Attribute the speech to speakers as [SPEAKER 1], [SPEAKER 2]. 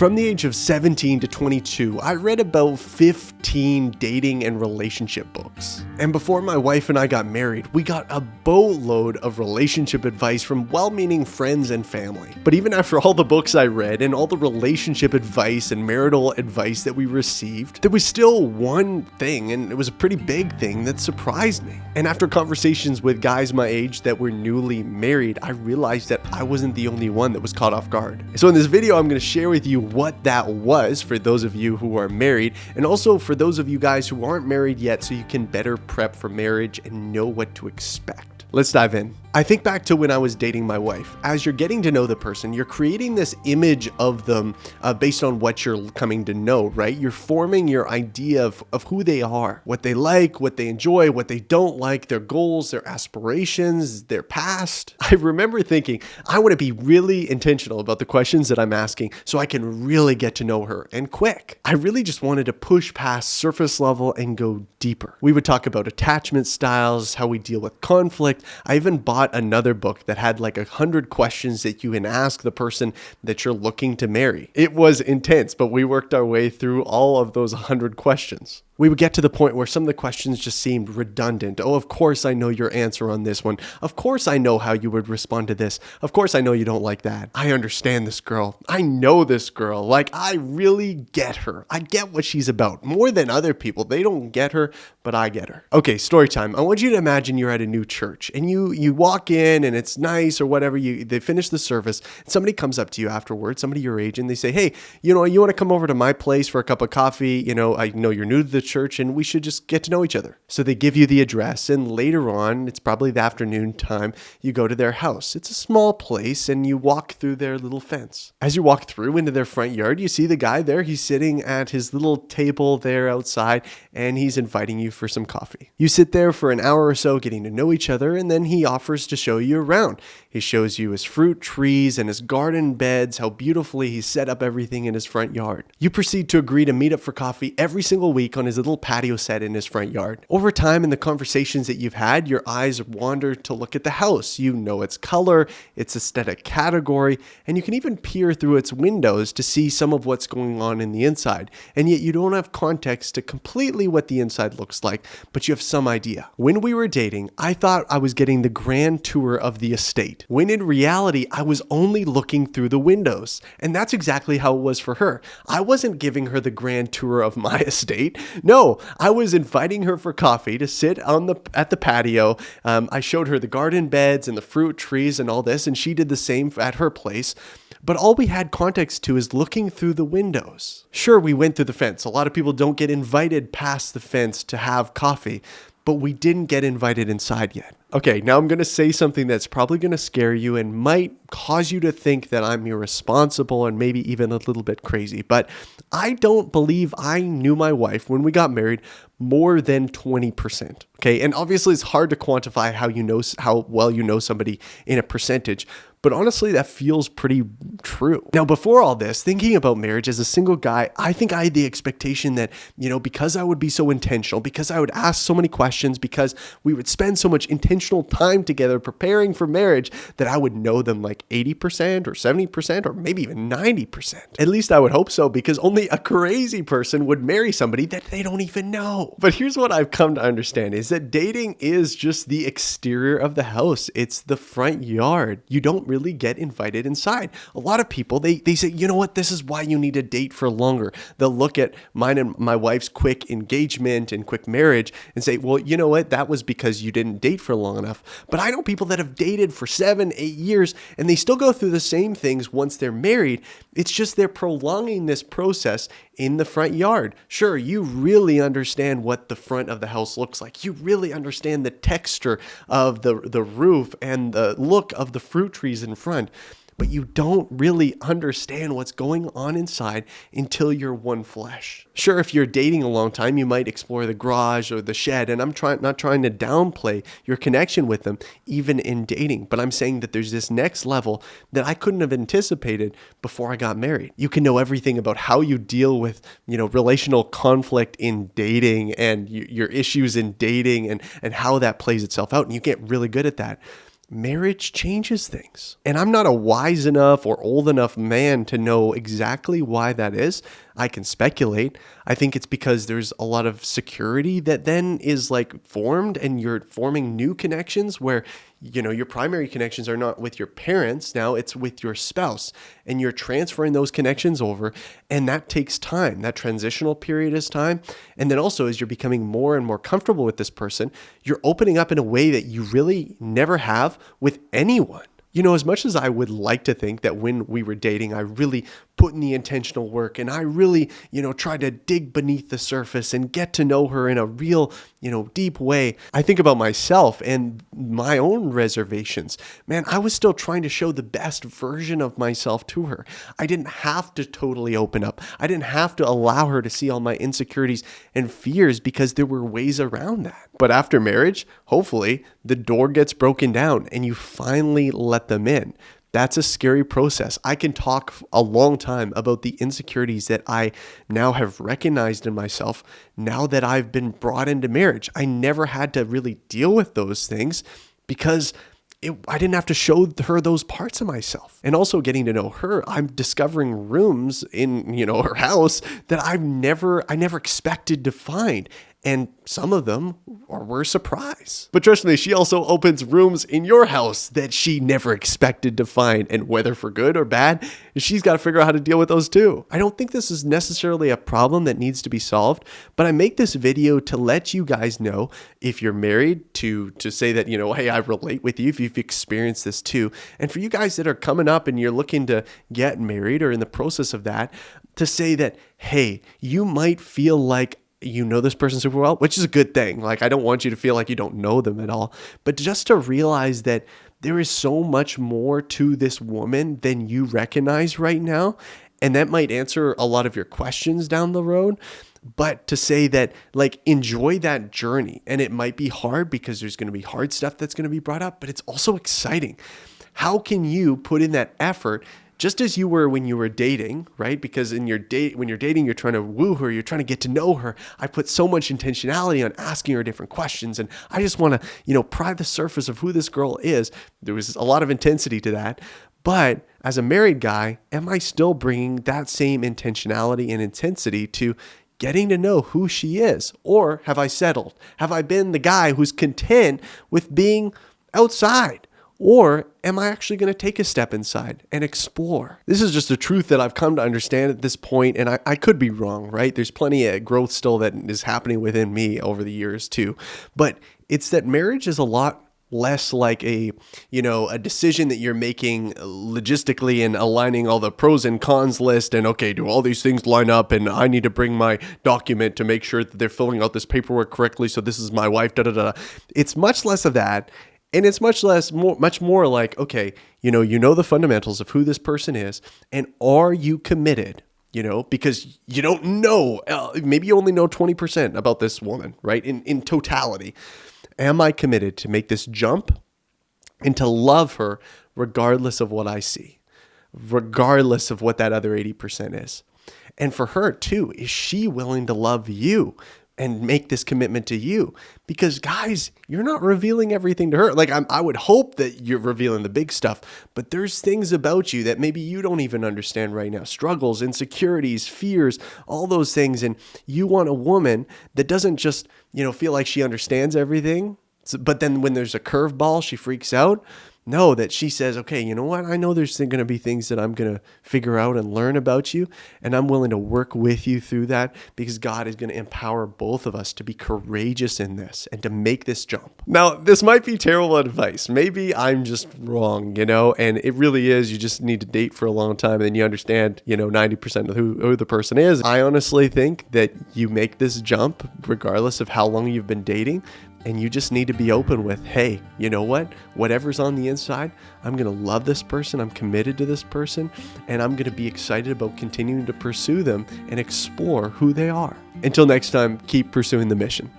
[SPEAKER 1] From the age of 17 to 22, I read about 15 dating and relationship books. And before my wife and I got married, we got a boatload of relationship advice from well-meaning friends and family. But even after all the books I read and all the relationship advice and marital advice that we received, there was still one thing, and it was a pretty big thing, that surprised me. And after conversations with guys my age that were newly married, I realized that I wasn't the only one that was caught off guard. So in this video, I'm going to share with you what that was for those of you who are married, and also for those of you guys who aren't married yet, so you can better prep for marriage and know what to expect. Let's dive in. I think back to when I was dating my wife. As you're getting to know the person, you're creating this image of them based on what you're coming to know, right? You're forming your idea of who they are, what they like, what they enjoy, what they don't like, their goals, their aspirations, their past. I remember thinking, I want to be really intentional about the questions that I'm asking so I can really get to know her, and quick. I really just wanted to push past surface level and go deeper. We would talk about attachment styles, how we deal with conflict. I even bought another book that had like 100 questions that you can ask the person that you're looking to marry. It was intense, but we worked our way through all of those 100 questions. We would get to the point where some of the questions just seemed redundant. Oh, of course I know your answer on this one. Of course I know how you would respond to this. Of course I know you don't like that. I understand this girl. I know this girl. Like, I really get her. I get what she's about. More than other people. They don't get her, but I get her. Okay, story time. I want you to imagine you're at a new church and you walk in and it's nice or whatever. They finish the service. And somebody comes up to you afterwards, somebody your age, and they say, hey, you want to come over to my place for a cup of coffee? I know you're new to the church and we should just get to know each other. So they give you the address, and later on, it's probably the afternoon time, you go to their house. It's a small place and you walk through their little fence. As you walk through into their front yard, you see the guy there. He's sitting at his little table there outside and he's inviting you for some coffee. You sit there for an hour or so getting to know each other, and then he offers to show you around. He shows you his fruit trees and his garden beds, how beautifully he's set up everything in his front yard. You proceed to agree to meet up for coffee every single week on his little patio set in his front yard. Over time, in the conversations that you've had, your eyes wander to look at the house. You know its color, its aesthetic category, and you can even peer through its windows to see some of what's going on in the inside. And yet you don't have context to completely what the inside looks like, but you have some idea. When we were dating, I thought I was getting the grand tour of the estate, when in reality, I was only looking through the windows. And that's exactly how it was for her. I wasn't giving her the grand tour of my estate. No, I was inviting her for coffee to sit at the patio. I showed her the garden beds and the fruit trees and all this, and she did the same at her place. But all we had context to is looking through the windows. Sure, we went through the fence. A lot of people don't get invited past the fence to have coffee, but we didn't get invited inside yet. Okay, now I'm going to say something that's probably going to scare you and might cause you to think that I'm irresponsible and maybe even a little bit crazy, but I don't believe I knew my wife when we got married more than 20%. Okay, and obviously it's hard to quantify how well you know somebody in a percentage, but honestly, that feels pretty true. Now, before all this, thinking about marriage as a single guy, I think I had the expectation that, because I would be so intentional, because I would ask so many questions, because we would spend so much intentional time together preparing for marriage, that I would know them like 80% or 70% or maybe even 90%. At least I would hope so, because only a crazy person would marry somebody that they don't even know. But here's what I've come to understand is that dating is just the exterior of the house. It's the front yard. You don't really get invited inside. A lot of people, they say, you know what, this is why you need to date for longer. They'll look at mine and my wife's quick engagement and quick marriage and say, well, you know what, that was because you didn't date for long enough. But I know people that have dated for 7, 8 years and they still go through the same things once they're married. It's just they're prolonging this process in the front yard. Sure, you really understand what the front of the house looks like. You really understand the texture of the roof and the look of the fruit trees in front. But you don't really understand what's going on inside until you're one flesh. Sure, if you're dating a long time, you might explore the garage or the shed, and I'm not trying to downplay your connection with them, even in dating, but I'm saying that there's this next level that I couldn't have anticipated before I got married. You can know everything about how you deal with, relational conflict in dating and your issues in dating and how that plays itself out, and you get really good at that. marriage changes things. And I'm not a wise enough or old enough man to know exactly why that is. I can speculate. I think it's because there's a lot of security that then is like formed, and you're forming new connections where, your primary connections are not with your parents. Now it's with your spouse, and you're transferring those connections over. And that takes time. That transitional period is time. And then also, as you're becoming more and more comfortable with this person, you're opening up in a way that you really never have with anyone. As much as I would like to think that when we were dating, I really put in the intentional work and I really, tried to dig beneath the surface and get to know her in a real, deep way. I think about myself and my own reservations. Man, I was still trying to show the best version of myself to her. I didn't have to totally open up. I didn't have to allow her to see all my insecurities and fears because there were ways around that. But after marriage, hopefully the door gets broken down and you finally let them in. That's a scary process. I can talk a long time about the insecurities that I now have recognized in myself now that I've been brought into marriage. I never had to really deal with those things because I didn't have to show her those parts of myself. And also getting to know her, I'm discovering rooms in, her house that I never expected to find. And some of them were a surprise. But trust me, she also opens rooms in your house that she never expected to find. And whether for good or bad, she's got to figure out how to deal with those too. I don't think this is necessarily a problem that needs to be solved, but I make this video to let you guys know, if you're married, to say that, hey, I relate with you if you've experienced this too. And for you guys that are coming up and you're looking to get married or in the process of that, to say that, hey, you might feel like this person super well, which is a good thing. Like, I don't want you to feel like you don't know them at all, but just to realize that there is so much more to this woman than you recognize right now. And that might answer a lot of your questions down the road. But to say that, like, enjoy that journey. And it might be hard because there's going to be hard stuff that's going to be brought up, but it's also exciting. How can you put in that effort just as you were when you were dating, right? Because when you're dating, you're trying to woo her, you're trying to get to know her. I put so much intentionality on asking her different questions, and I just want to, pry the surface of who this girl is. There was a lot of intensity to that. But as a married guy, am I still bringing that same intentionality and intensity to getting to know who she is? Or have I settled? Have I been the guy who's content with being outside? Or am I actually going to take a step inside and explore? This is just a truth that I've come to understand at this point, and I could be wrong, right? There's plenty of growth still that is happening within me over the years too. But it's that marriage is a lot less like a decision that you're making logistically and aligning all the pros and cons list and, okay, do all these things line up and I need to bring my document to make sure that they're filling out this paperwork correctly. So this is my wife, It's much less of that. And it's much more like, okay, you know the fundamentals of who this person is, and are you committed? Because you don't know, maybe you only know 20% about this woman, right? In totality, am I committed to make this jump and to love her regardless of what I see, regardless of what that other 80% is? And for her too, is she willing to love you and make this commitment to you? Because guys, you're not revealing everything to her. Like, I would hope that you're revealing the big stuff, but there's things about you that maybe you don't even understand right now. Struggles, insecurities, fears, all those things. And you want a woman that doesn't just, feel like she understands everything, but then when there's a curveball, she freaks out. No, that she says, okay, you know what? I know there's going to be things that I'm going to figure out and learn about you, and I'm willing to work with you through that because God is going to empower both of us to be courageous in this and to make this jump. Now, this might be terrible advice. Maybe I'm just wrong, and it really is. You just need to date for a long time, and then you understand, 90% of who the person is. I honestly think that you make this jump regardless of how long you've been dating. And you just need to be open with, hey, you know what? Whatever's on the inside, I'm going to love this person. I'm committed to this person. And I'm going to be excited about continuing to pursue them and explore who they are. Until next time, keep pursuing the mission.